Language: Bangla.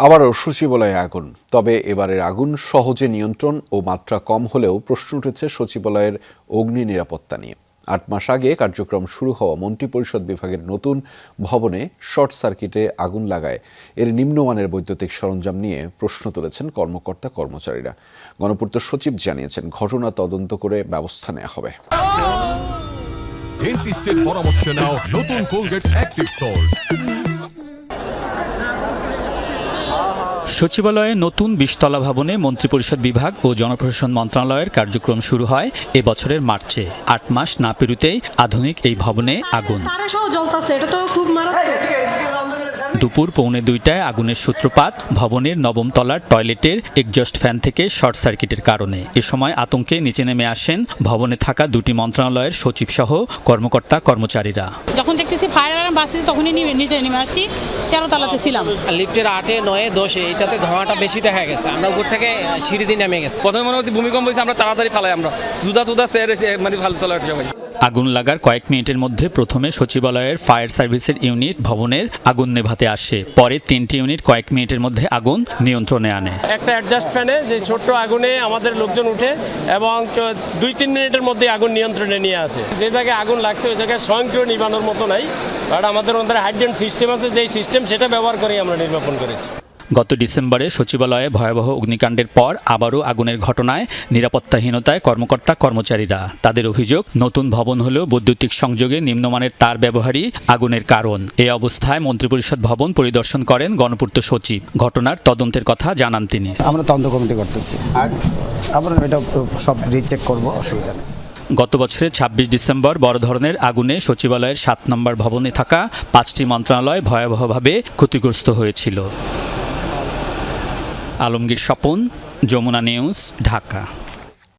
আবারও সচিবালয়ে আগুন। তবে এবারের আগুন সহজে নিয়ন্ত্রণ ও মাত্রা কম হলেও প্রশ্ন উঠেছে সচিবালয়ের অগ্নি নিরাপত্তা নিয়ে। ৮ মাস আগে কার্যক্রম শুরু হওয়া মন্ত্রিপরিষদ বিভাগের নতুন ভবনে শর্ট সার্কিটে আগুন লাগায় এর নিম্নমানের বৈদ্যুতিক সরঞ্জাম নিয়ে প্রশ্ন তুলেছেন কর্মকর্তা কর্মচারীরা। গণপূর্ত সচিব জানিয়েছেন, ঘটনা তদন্ত করে ব্যবস্থা নেওয়া হবে। ডেন্টিস্টের পরামর্শ নাও নতুন কোলগেট অ্যাক্টিভ সল্ট। সচিবালয়ে নতুন ২০তলা ভবনে মন্ত্রিপরিষদ বিভাগ ও জনপ্রশাসন মন্ত্রণালয়ের কার্যক্রম শুরু হয় এ বছরের মার্চে। ৮ মাস না পেরুতেই আধুনিক এই ভবনে আগুন। দুপুর 1:45টায় আগুনের সূত্রপাত ভবনের নবম তলার টয়লেটের এক্সজস্ট ফ্যান থেকে শর্ট সার্কিটের কারণে। এ সময় আতঙ্কে নিচে নেমে আসেন ভবনে থাকা দুটি মন্ত্রণালয়ের সচিব সহ কর্মকর্তা কর্মচারীরা। যখন দেখতেছি ফায়ার অ্যালার্ম বাজছে তখনই নিচে নেমে আসছি। 13 তলাতে ছিলাম। লিফটের 8, 9, 10 এটাতে ধোঁয়াটা বেশি দেখা গেছে। আমরা উপর থেকে সিঁড়ি দিয়ে নেমে গেছি। প্রথমে মনে হচ্ছে ভূমিকম্প হয়েছে, আমরা তাড়াতাড়ি পালাই, আমরা জুতা সেরে মানে ভালো চলে আসছে সবাই। আগুন লাগার কয়েক মিনিটের মধ্যে প্রথমে সচিবালয়ের ফায়ার সার্ভিসের ইউনিট ভবনের আগুন নেভাতে আসে। পরে 3টি ইউনিট কয়েক মিনিটের মধ্যে আগুন নিয়ন্ত্রণে আনে। একটা অ্যাডজাস্ট ফ্যানে যে ছোট্ট আগুনে আমাদের লোকজন উঠে এবং 2-3 মিনিটের মধ্যে আগুন নিয়ন্ত্রণে নিয়ে আসে। যে জায়গায় আগুন লাগছে ওই জায়গায় স্বয়ংক্রিয় নিবানোর মতো নাই, বাট আমাদের হাইড্রেন্ট সিস্টেম আছে, যেই সিস্টেম সেটা ব্যবহার করেই আমরা নির্বাপন করেছি। গত ডিসেম্বরে সচিবালয়ে ভয়াবহ অগ্নিকাণ্ডের পর আবারও আগুনের ঘটনায় নিরাপত্তাহীনতায় কর্মকর্তা কর্মচারীরা। তাদের অভিযোগ, নতুন ভবন হলেও বৈদ্যুতিক সংযোগে নিম্নমানের তার ব্যবহারই আগুনের কারণ। এই অবস্থায় মন্ত্রিপরিষদ ভবন পরিদর্শন করেন গণপূর্ত সচিব। ঘটনার তদন্তের কথা জানান তিনি। আমরা তদন্ত কমিটি করতেছি, আমরা এটা সব রিচেক করব, অসুবিধা নেই। গত বছরের ২৬ ডিসেম্বর বড় ধরনের আগুনে সচিবালয়ের ৭ নম্বর ভবনে থাকা 5টি মন্ত্রণালয় ভয়াবহভাবে ক্ষতিগ্রস্ত হয়েছিল। আলমগীর স্বপন, যমুনা নিউজ, ঢাকা।